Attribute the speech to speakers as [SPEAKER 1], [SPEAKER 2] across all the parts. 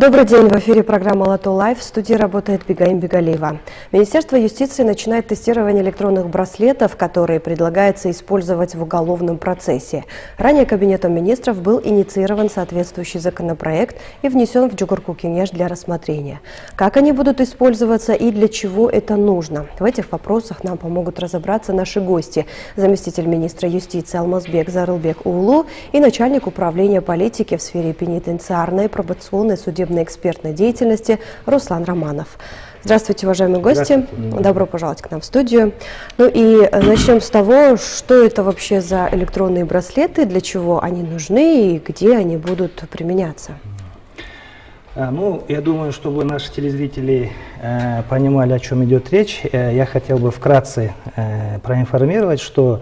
[SPEAKER 1] Добрый день, в эфире программа «Лото Лайв», в студии работает Бигаим Бигалиева. Министерство юстиции начинает тестирование электронных браслетов, которые предлагается использовать в уголовном процессе. Ранее Кабинетом министров был инициирован соответствующий законопроект и внесен в Джугурку Кенеш для рассмотрения. Как они будут использоваться и для чего это нужно? В этих вопросах нам помогут разобраться наши гости. Заместитель министра юстиции Алмазбек Зарылбек Улу и начальник управления политики в сфере пенитенциарной, пробационной, судебной экспертной деятельности Руслан Романов. Здравствуйте, уважаемые гости. Добро пожаловать к нам в студию. Ну и начнем с того, что это вообще за электронные браслеты, для чего они нужны и где они будут применяться.
[SPEAKER 2] Я думаю, чтобы наши телезрители понимали, о чем идет речь, я хотел бы вкратце проинформировать, что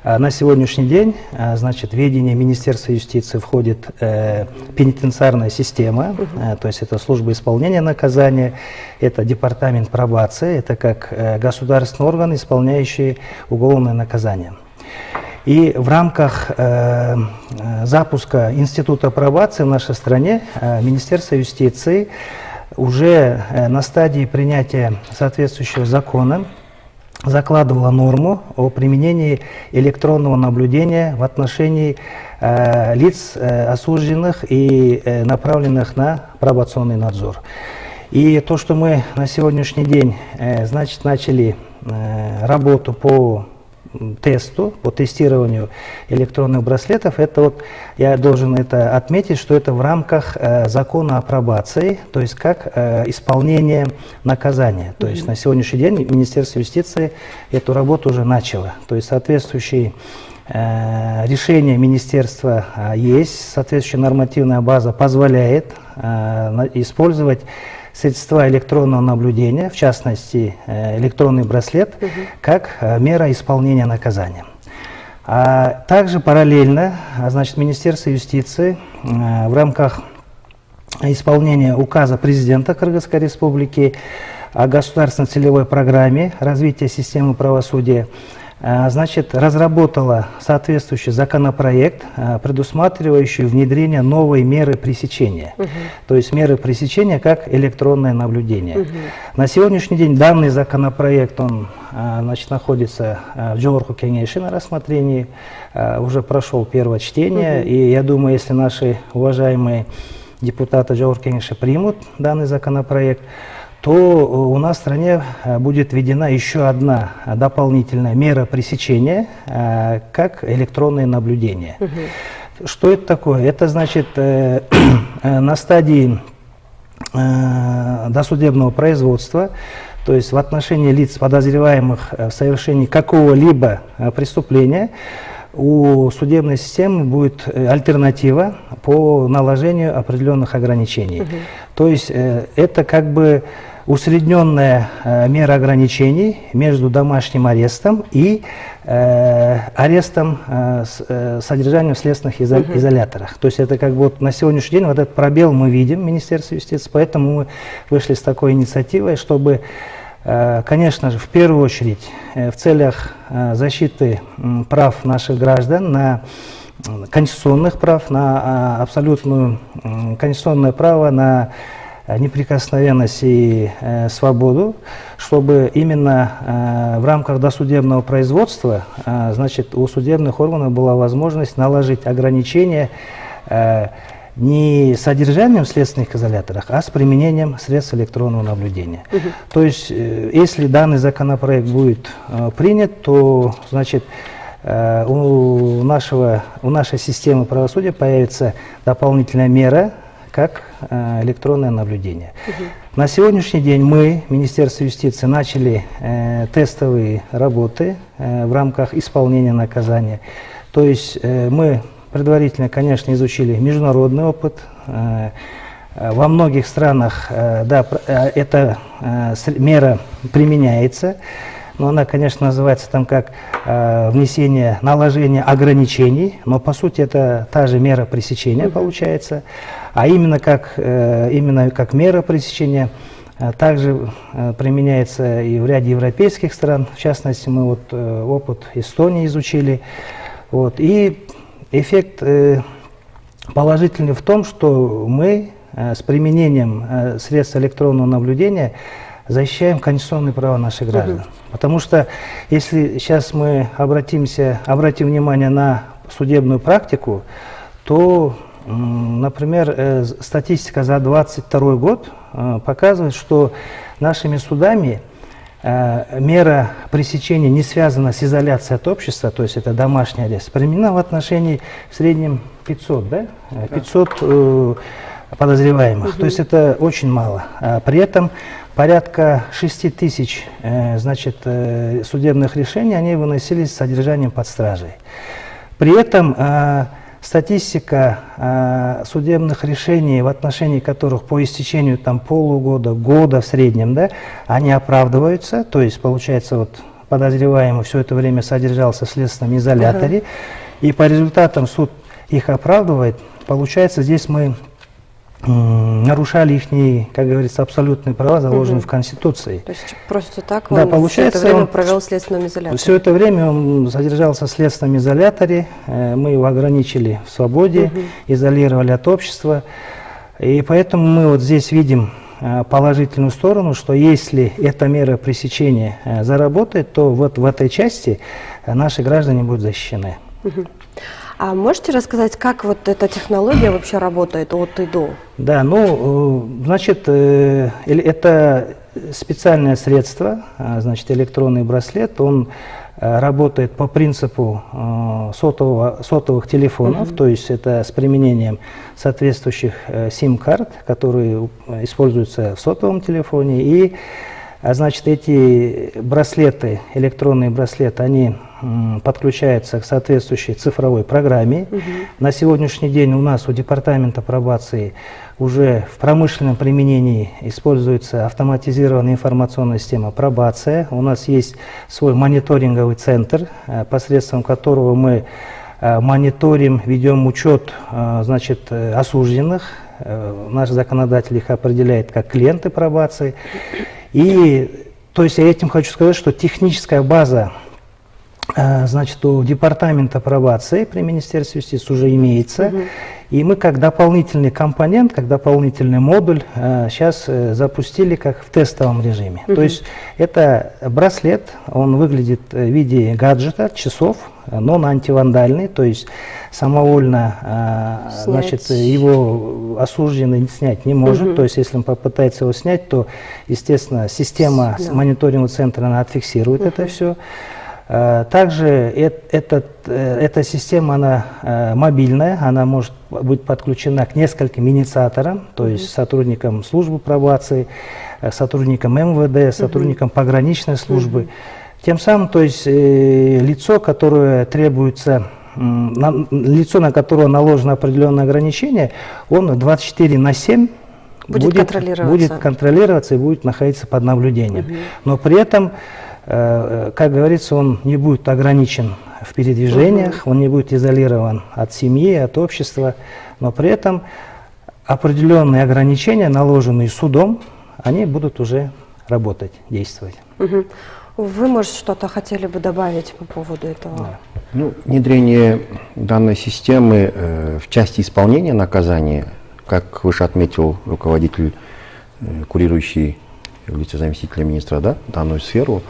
[SPEAKER 2] на сегодняшний день, значит, в ведение Министерства юстиции входит пенитенциарная система, то есть это служба исполнения наказания, это департамент пробации, это как государственный орган, исполняющий уголовное наказание. И в рамках запуска института пробации в нашей стране Министерство юстиции уже на стадии принятия соответствующего закона закладывала норму о применении электронного наблюдения в отношении лиц осужденных и направленных на пробационный надзор. И то, что мы на сегодняшний день, значит, начали работу по тестированию электронных браслетов, это вот, я должен это отметить, что это в рамках закона о пробации, то есть как исполнение наказания. То есть на сегодняшний день Министерство юстиции эту работу уже начало. То есть соответствующие решения министерства есть, соответствующая нормативная база позволяет использовать средства электронного наблюдения, в частности электронный браслет, как мера исполнения наказания. Также параллельно, значит, Министерство юстиции в рамках исполнения указа президента Кыргызской республики о государственной целевой программе развития системы правосудия, значит, разработала соответствующий законопроект, предусматривающий внедрение новой меры пресечения. То есть меры пресечения как электронное наблюдение. На сегодняшний день данный законопроект, он, значит, находится в Джугурку Кенеше на рассмотрении, уже прошел первое чтение, и я думаю, если наши уважаемые депутаты Джугурку Кенеше примут данный законопроект, то у нас в стране будет введена еще одна дополнительная мера пресечения, как электронное наблюдение. Что это такое? Это значит, на стадии досудебного производства, то есть в отношении лиц, подозреваемых в совершении какого-либо преступления, у судебной системы будет альтернатива по наложению определенных ограничений. То есть это как бы усредненная мера ограничений между домашним арестом и арестом с содержанием в следственных изоляторах. То есть это как бы вот на сегодняшний день вот этот пробел мы видим в Министерстве юстиции, поэтому мы вышли с такой инициативой, чтобы, конечно же, в первую очередь в целях защиты прав наших граждан, на конституционных прав, на конституционное право на неприкосновенность и свободу, чтобы именно в рамках досудебного производства, значит, у судебных органов была возможность наложить ограничения не содержанием в следственных изоляторах, а с применением средств электронного наблюдения. То есть, если данный законопроект будет принят, то, значит, у нашей системы правосудия появится дополнительная мера, как электронное наблюдение. На сегодняшний день мы, Министерство юстиции, начали тестовые работы в рамках исполнения наказания. То есть мы предварительно, конечно, изучили международный опыт. Во многих странах, да, эта мера применяется, но она, конечно, называется там как наложение ограничений, но по сути это та же мера пресечения получается, а именно как мера пресечения также применяется и в ряде европейских стран, в частности мы вот опыт Эстонии изучили, вот, и эффект положительный в том, что мы с применением средств электронного наблюдения защищаем конституционные права наших граждан. Потому что если сейчас мы обратим внимание на судебную практику, то, например, статистика за 2022 год показывает, что нашими судами мера пресечения не связана с изоляцией от общества, то есть это домашний арест, применена в отношении в среднем 500, да? 500 подозреваемых. То есть это очень мало. При этом порядка 6 тысяч судебных решений они выносились с содержанием под стражей. При этом статистика судебных решений, в отношении которых по истечению полугода, года в среднем, да, они оправдываются, то есть получается вот подозреваемый все это время содержался в следственном изоляторе, и по результатам суд их оправдывает. Получается, здесь мы нарушали их, как говорится, абсолютные права, заложенные в Конституции.
[SPEAKER 1] То есть просто так
[SPEAKER 2] да,
[SPEAKER 1] он
[SPEAKER 2] получается,
[SPEAKER 1] все это время провел в следственном изоляторе?
[SPEAKER 2] Все это время он содержался в следственном изоляторе, мы его ограничили в свободе, изолировали от общества. И поэтому мы вот здесь видим положительную сторону, что если эта мера пресечения заработает, то вот в этой части наши граждане будут защищены.
[SPEAKER 1] А можете рассказать, как вот эта технология вообще работает от и до? Да,
[SPEAKER 2] значит, это специальное средство, значит, электронный браслет, он работает по принципу сотовых телефонов, то есть это с применением соответствующих сим-карт, которые используются в сотовом телефоне, и, значит, эти браслеты, электронные браслеты, они подключаются к соответствующей цифровой программе. На сегодняшний день у нас у Департамента пробации уже в промышленном применении используется автоматизированная информационная система пробация. У нас есть свой мониторинговый центр, посредством которого мы мониторим, ведем учет, значит, осужденных. Наш законодатель их определяет как клиенты пробации. И, то есть я этим хочу сказать, что техническая база, значит, у Департамента пробации при Министерстве юстиции уже имеется. И мы как дополнительный компонент, как дополнительный модуль сейчас запустили как в тестовом режиме. То есть это браслет, он выглядит в виде гаджета, часов, но он антивандальный, то есть самовольно значит, его осужденный снять не может. То есть если он попытается его снять, то, естественно, система мониторингового центра она отфиксирует это все. Также эта система, она мобильная, она может быть подключена к нескольким инициаторам, то есть сотрудникам службы пробации, сотрудникам МВД, сотрудникам пограничной службы. Тем самым, то есть лицо, которое требуется, лицо, на которое наложено определенное ограничение, он 24/7 будет контролироваться и будет находиться под наблюдением. Но при этом, как говорится, он не будет ограничен в передвижениях, он не будет изолирован от семьи, от общества, но при этом определенные ограничения, наложенные судом, они будут уже работать, действовать.
[SPEAKER 1] Вы, может, что-то хотели бы добавить по поводу этого?
[SPEAKER 3] Да. Ну, внедрение данной системы в части исполнения наказания, как выше отметил руководитель, курирующий в лице заместителя министра, да, данную сферу,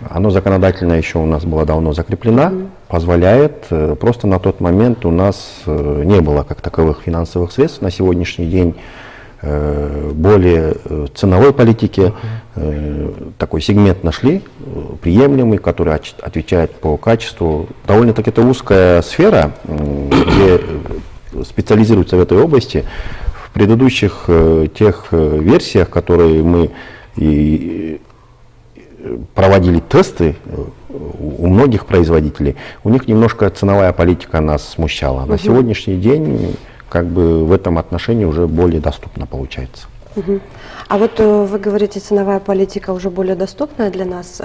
[SPEAKER 3] оно законодательно еще у нас было давно закреплено, позволяет, просто на тот момент у нас не было как таковых финансовых средств. На сегодняшний день более ценовой политики такой сегмент нашли, приемлемый, который отвечает по качеству. Довольно-таки это узкая сфера, где специализируется в этой области. В предыдущих тех версиях, которые мы и проводили тесты у многих производителей, у них немножко ценовая политика нас смущала. На сегодняшний день как бы в этом отношении уже более доступно получается.
[SPEAKER 1] А вот вы говорите, ценовая политика уже более доступная для нас.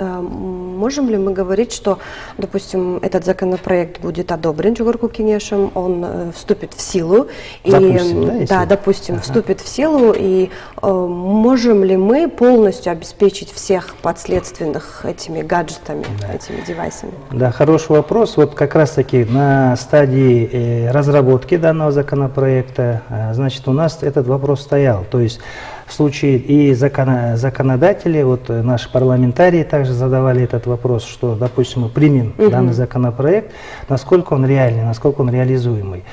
[SPEAKER 1] Можем ли мы говорить, что, допустим, этот законопроект будет одобрен Чугурку Кенешем, он вступит в силу, вступит в силу, и можем ли мы полностью обеспечить всех подследственных этими гаджетами, этими девайсами?
[SPEAKER 2] Да, хороший вопрос. Вот как раз-таки на стадии разработки данного законопроекта, значит, у нас этот вопрос стоял. То есть в случае и законодатели, вот наши парламентарии также задавали этот вопрос, что, допустим, мы примем данный законопроект, насколько он реальный, насколько он реализуемый.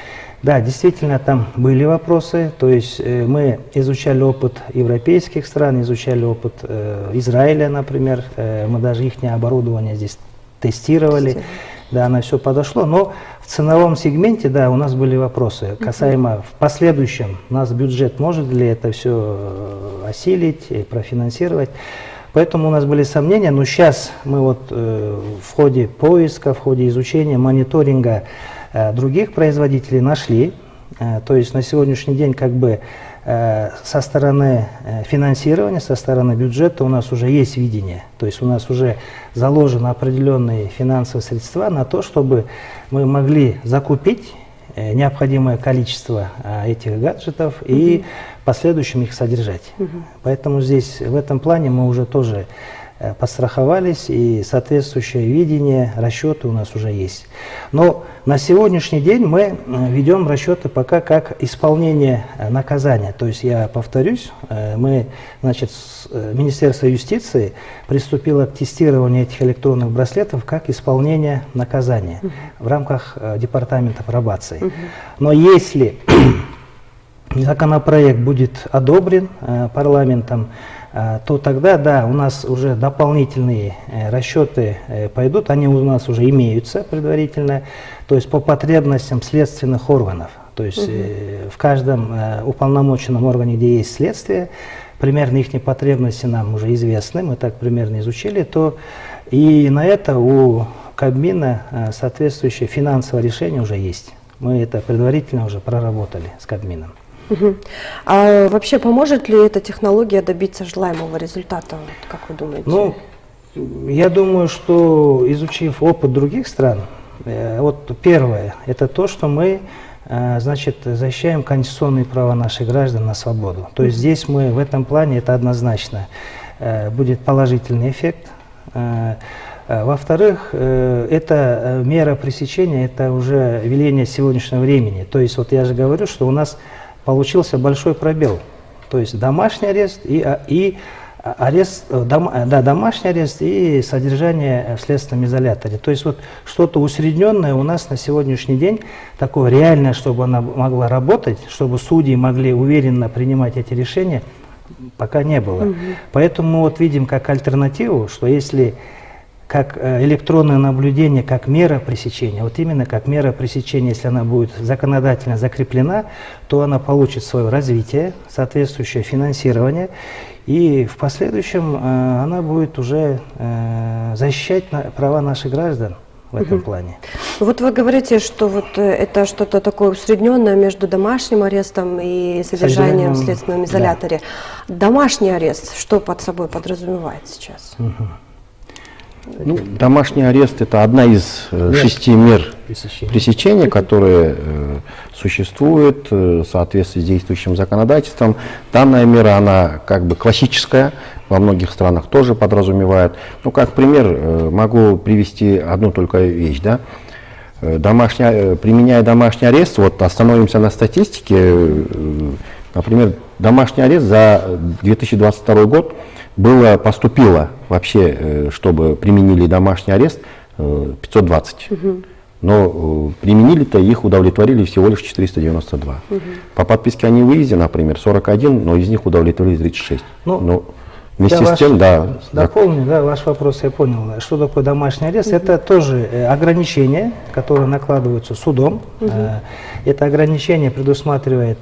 [SPEAKER 2] Да, действительно, там были вопросы, то есть мы изучали опыт европейских стран, изучали опыт Израиля, например, мы даже их оборудование здесь тестировали. Да, оно все подошло, но в ценовом сегменте, да, у нас были вопросы касаемо в последующем, у нас бюджет может ли это все осилить и профинансировать. Поэтому у нас были сомнения, но сейчас мы вот в ходе поиска, в ходе изучения, мониторинга других производителей нашли. То есть на сегодняшний день как бы со стороны финансирования, со стороны бюджета у нас уже есть видение. То есть у нас уже заложены определенные финансовые средства на то, чтобы мы могли закупить необходимое количество этих гаджетов и в последующем их содержать. Поэтому здесь в этом плане мы уже тоже подстраховались, и соответствующее видение, расчеты у нас уже есть. Но на сегодняшний день мы ведем расчеты пока как исполнение наказания. То есть, я повторюсь, Министерство юстиции приступило к тестированию этих электронных браслетов как исполнение наказания в рамках департамента пробации. Но если законопроект будет одобрен парламентом, то тогда, да, у нас уже дополнительные расчеты пойдут, они у нас уже имеются предварительно, то есть по потребностям следственных органов. То есть в каждом уполномоченном органе, где есть следствие, примерно их потребности нам уже известны, мы так примерно изучили, то и на это у Кабмина соответствующее финансовое решение уже есть. Мы это предварительно уже проработали с Кабмином.
[SPEAKER 1] А вообще поможет ли эта технология добиться желаемого результата, как вы думаете?
[SPEAKER 2] Ну, я думаю, что изучив опыт других стран, вот первое, это то, что мы, значит, защищаем конституционные права наших граждан на свободу. То есть здесь мы в этом плане, это однозначно будет положительный эффект. Во-вторых, это мера пресечения, это уже веление сегодняшнего времени. То есть вот я же говорю, что у нас получился большой пробел. То есть домашний арест и арест, домашний арест и содержание в следственном изоляторе. То есть вот что-то усредненное у нас на сегодняшний день, такое реальное, чтобы она могла работать, чтобы судьи могли уверенно принимать эти решения, пока не было. Поэтому мы вот видим как альтернативу, что если как электронное наблюдение, как мера пресечения, вот именно как мера пресечения, если она будет законодательно закреплена, то она получит свое развитие, соответствующее финансирование, и в последующем она будет уже защищать права наших граждан в этом плане.
[SPEAKER 1] Вот вы говорите, что вот это что-то такое усредненное между домашним арестом и содержанием в следственном изоляторе. Да. Домашний арест, что под собой подразумевает сейчас?
[SPEAKER 3] Ну, домашний арест – это одна из 6 мер пресечения, которые существуют в соответствии с действующим законодательством. Данная мера, она как бы классическая, во многих странах тоже подразумевает. Ну, как пример, могу привести одну только вещь, да. Применяя домашний арест, вот остановимся на статистике, например, домашний арест за 2022 год поступило вообще, чтобы применили домашний арест, 520. Но применили-то, их удовлетворили всего лишь 492. По подписке о невыезде, например, 41, но из них удовлетворили 36. Вместе с тем, да.
[SPEAKER 2] Дополню, да, ваш вопрос я понял. Что такое домашний арест? Это тоже ограничения, которые накладываются судом. Это ограничение предусматривает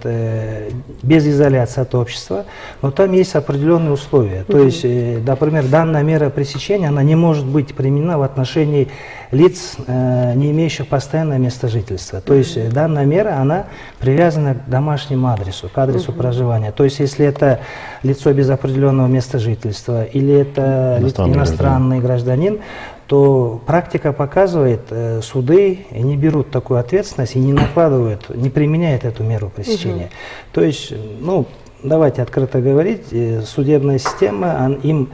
[SPEAKER 2] без изоляции от общества, но там есть определенные условия. То есть, например, данная мера пресечения, она не может быть применена в отношении лиц, не имеющих постоянное место жительства. То есть данная мера, она привязана к домашнему адресу, к адресу проживания. То есть если это лицо без определенного места жительства или это иностранный гражданин, то практика показывает, суды не берут такую ответственность и не накладывают, не применяют эту меру пресечения. То есть, ну, давайте открыто говорить, судебная система, им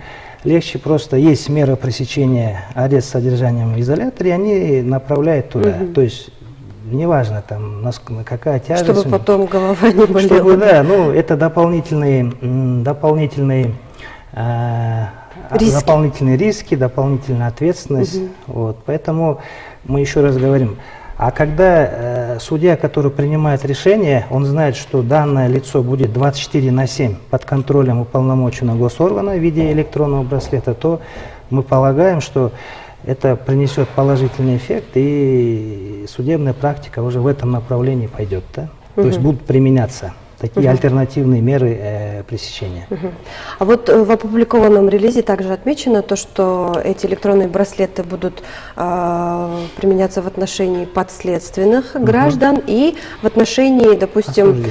[SPEAKER 2] легче просто есть мера пресечения, арест с содержанием в изоляторе, они направляют туда. То есть неважно там, какая тяжесть.
[SPEAKER 1] Чтобы потом голова не болела.
[SPEAKER 2] Чтобы, да, ну, это дополнительные риски, дополнительная ответственность. Вот, поэтому мы еще раз говорим, а когда судья, который принимает решение, он знает, что данное лицо будет 24/7 под контролем уполномоченного госоргана в виде электронного браслета, то мы полагаем, что это принесет положительный эффект, и судебная практика уже в этом направлении пойдет. Да? То есть будут применяться такие альтернативные меры пресечения.
[SPEAKER 1] А вот в опубликованном релизе также отмечено то, что эти электронные браслеты будут применяться в отношении подследственных граждан и в отношении, допустим,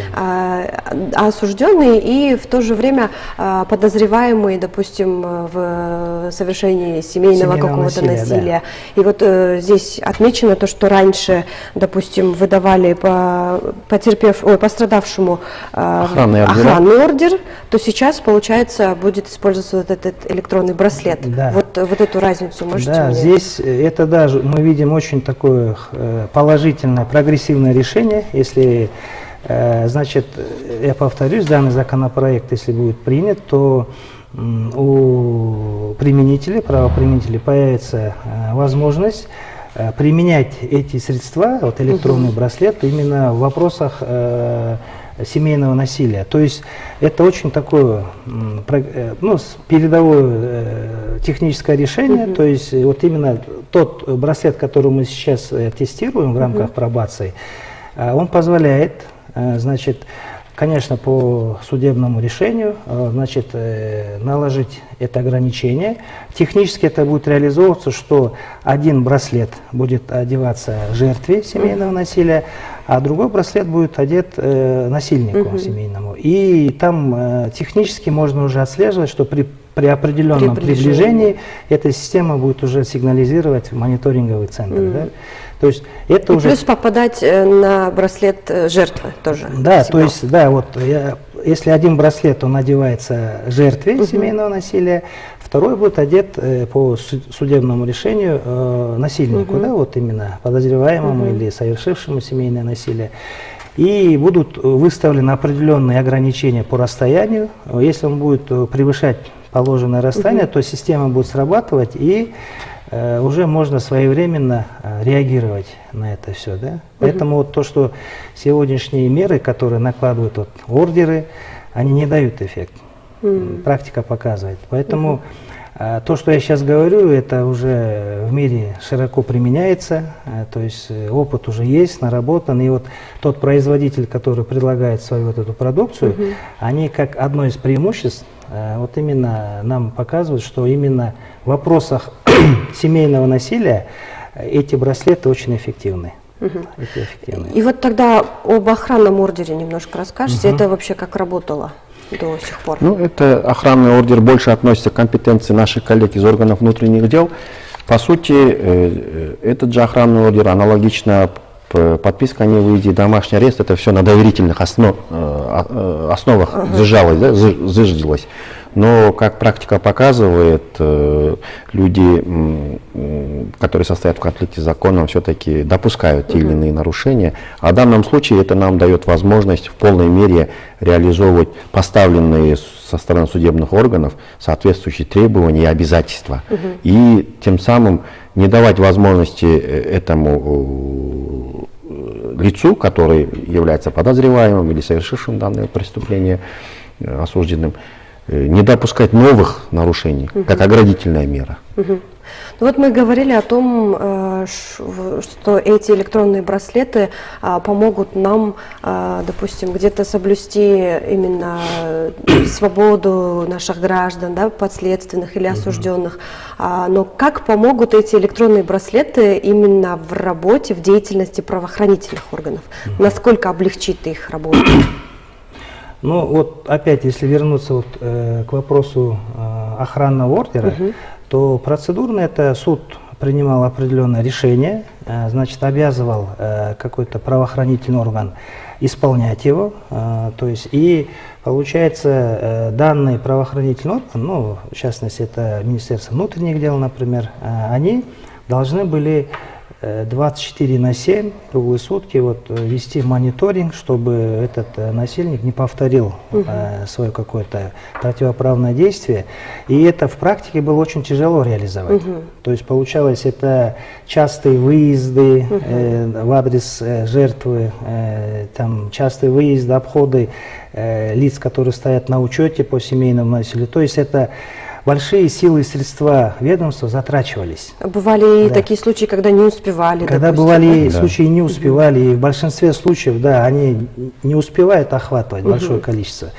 [SPEAKER 1] осужденные и в то же время подозреваемые, допустим, в совершении семейного какого-то насилия. Да. И вот здесь отмечено то, что раньше, допустим, выдавали пострадавшему охранный ордер, то сейчас, получается, будет использоваться вот этот электронный браслет. Да. Вот эту разницу можете мне...
[SPEAKER 2] Здесь это даже мы видим очень такое положительное, прогрессивное решение. Если, значит, я повторюсь, данный законопроект, если будет принят, то у правоприменителей появится возможность применять эти средства, вот электронный браслет, именно в вопросах семейного насилия. То есть это очень такое передовое техническое решение. То есть вот именно тот браслет, который мы сейчас тестируем в рамках пробации, он позволяет, значит, конечно, по судебному решению, значит, наложить это ограничение. Технически это будет реализовываться, что один браслет будет одеваться жертве семейного насилия, а другой браслет будет одет насильнику семейному. И там технически можно уже отслеживать, что при определенном приближении эта система будет уже сигнализировать в мониторинговый центр. Да? То есть это уже...
[SPEAKER 1] Плюс попадать на браслет жертвы тоже.
[SPEAKER 2] Да, то есть, да, вот если один браслет, он одевается жертве семейного насилия, второй будет одет по судебному решению насильнику, да, вот именно подозреваемому или совершившему семейное насилие. И будут выставлены определенные ограничения по расстоянию. Если он будет превышать положенное расстояние, то система будет срабатывать, и уже можно своевременно реагировать на это все. Да? Поэтому вот то, что сегодняшние меры, которые накладывают вот, ордеры, они не дают эффект. Практика показывает. Поэтому то, что я сейчас говорю, это уже в мире широко применяется, то есть опыт уже есть, наработан. И вот тот производитель, который предлагает свою вот эту продукцию, они как одно из преимуществ вот именно нам показывают, что именно в вопросах семейного насилия эти браслеты очень эффективны.
[SPEAKER 1] И вот тогда об охранном ордере немножко расскажете, это вообще как работало до сих пор?
[SPEAKER 3] Ну, это охранный ордер больше относится к компетенции наших коллег из органов внутренних дел. По сути, этот же охранный ордер аналогично подписка о невыезде, домашний арест, это все на доверительных основах зиждилось. Но, как практика показывает, люди, которые состоят в конфликте с законом, все-таки допускают те или иные нарушения. А в данном случае это нам дает возможность в полной мере реализовывать поставленные со стороны судебных органов соответствующие требования и обязательства. И тем самым не давать возможности этому лицу, который является подозреваемым или совершившим данное преступление, осужденным, не допускать новых нарушений, как оградительная мера.
[SPEAKER 1] Ну вот мы говорили о том, что эти электронные браслеты помогут нам, допустим, где-то соблюсти именно свободу наших граждан, да, подследственных или осужденных. Но как помогут эти электронные браслеты именно в работе, в деятельности правоохранительных органов? Насколько облегчит их работу?
[SPEAKER 2] Ну вот опять, если вернуться вот, к вопросу охранного ордера, то процедурно это суд принимал определенное решение, значит, обязывал какой-то правоохранительный орган исполнять его, то есть и получается данный правоохранительный орган, ну в частности это Министерство внутренних дел, например, они должны были 24/7, круглые сутки вот, вести мониторинг, чтобы этот насильник не повторил свое какое-то противоправное действие. И это в практике было очень тяжело реализовать. То есть получалось это частые выезды в адрес жертвы, там, частые выезды, обходы лиц, которые стоят на учете по семейному насилию. То есть это большие силы и средства ведомства затрачивались.
[SPEAKER 1] Бывали такие случаи, когда не успевали.
[SPEAKER 2] Когда
[SPEAKER 1] допустим,
[SPEAKER 2] бывали случаи не успевали, и в большинстве случаев, да, они не успевают охватывать большое количество.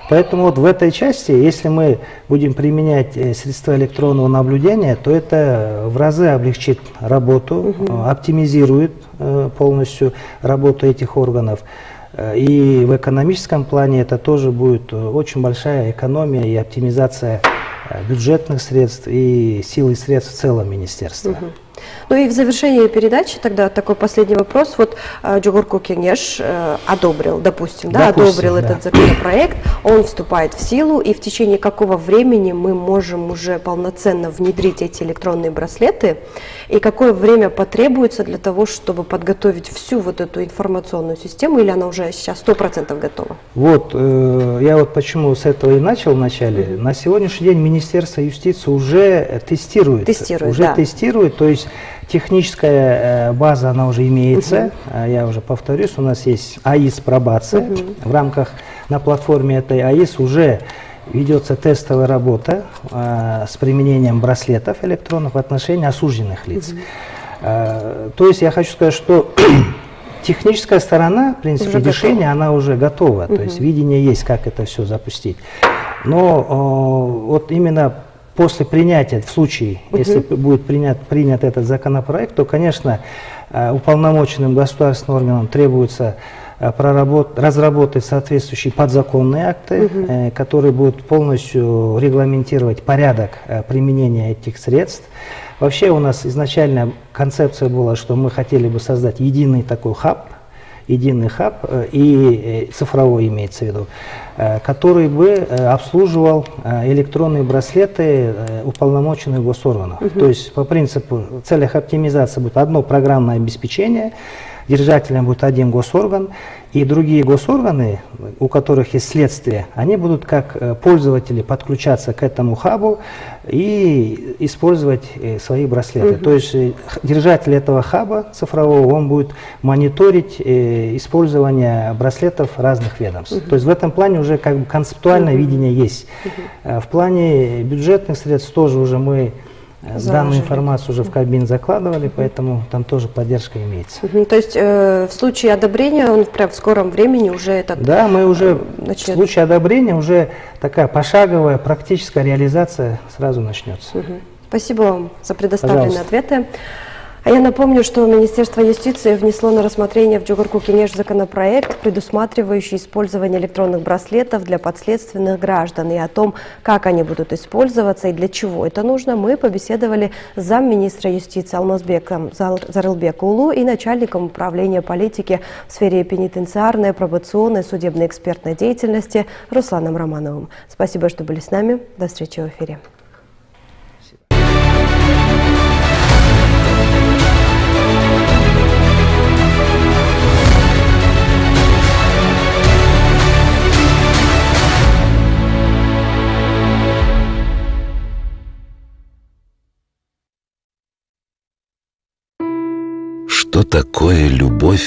[SPEAKER 2] Поэтому вот в этой части, если мы будем применять средства электронного наблюдения, то это в разы облегчит работу, оптимизирует полностью работу этих органов. И в экономическом плане это тоже будет очень большая экономия и оптимизация бюджетных средств и сил и средств в целом министерства.
[SPEAKER 1] Ну и в завершении передачи тогда такой последний вопрос. Вот Жогорку Кеңеш одобрил, допустим, одобрил этот законопроект, он вступает в силу, и в течение какого времени мы можем уже полноценно внедрить эти электронные браслеты, и какое время потребуется для того, чтобы подготовить всю вот эту информационную систему, или она уже сейчас 100% готова?
[SPEAKER 2] Вот, я вот почему с этого и начал вначале. На сегодняшний день Министерство юстиции уже тестирует, то есть техническая база, она уже имеется. Я уже повторюсь, у нас есть АИС пробация. В рамках, на платформе этой АИС уже ведется тестовая работа с применением браслетов электронных в отношении осужденных лиц. То есть я хочу сказать, что техническая сторона, в принципе, решения, она уже готова. То есть видение есть, как это все запустить. Но вот именно после принятия, в случае, если будет принят этот законопроект, то, конечно, уполномоченным государственным органам требуется разработать соответствующие подзаконные акты, которые будут полностью регламентировать порядок применения этих средств. Вообще у нас изначально концепция была, что мы хотели бы создать единый такой хаб, и цифровой имеется в виду, который бы обслуживал электронные браслеты уполномоченных госорганов. То есть по принципу в целях оптимизации будет одно программное обеспечение, держателем будет один госорган, и другие госорганы, у которых есть следствие, они будут как пользователи подключаться к этому хабу и использовать свои браслеты. То есть держатель этого хаба цифрового, он будет мониторить использование браслетов разных ведомств. То есть в этом плане уже как бы концептуальное видение есть. В плане бюджетных средств тоже уже мы данную информацию уже в Кабмин закладывали, поэтому там тоже поддержка имеется.
[SPEAKER 1] То есть в случае одобрения он прям в скором времени уже этот...
[SPEAKER 2] Да, мы уже в случае одобрения уже такая пошаговая практическая реализация сразу начнется.
[SPEAKER 1] Спасибо вам за предоставленные ответы. А я напомню, что Министерство юстиции внесло на рассмотрение в Жогорку Кеңеш законопроект, предусматривающий использование электронных браслетов для подследственных граждан. И о том, как они будут использоваться и для чего это нужно, мы побеседовали с замминистра юстиции Алмазбеком Зарылбекулу и начальником управления политики в сфере пенитенциарной, пробационной, судебной экспертной деятельности Русланом Романовым. Спасибо, что были с нами. До встречи в эфире.
[SPEAKER 4] Что такое любовь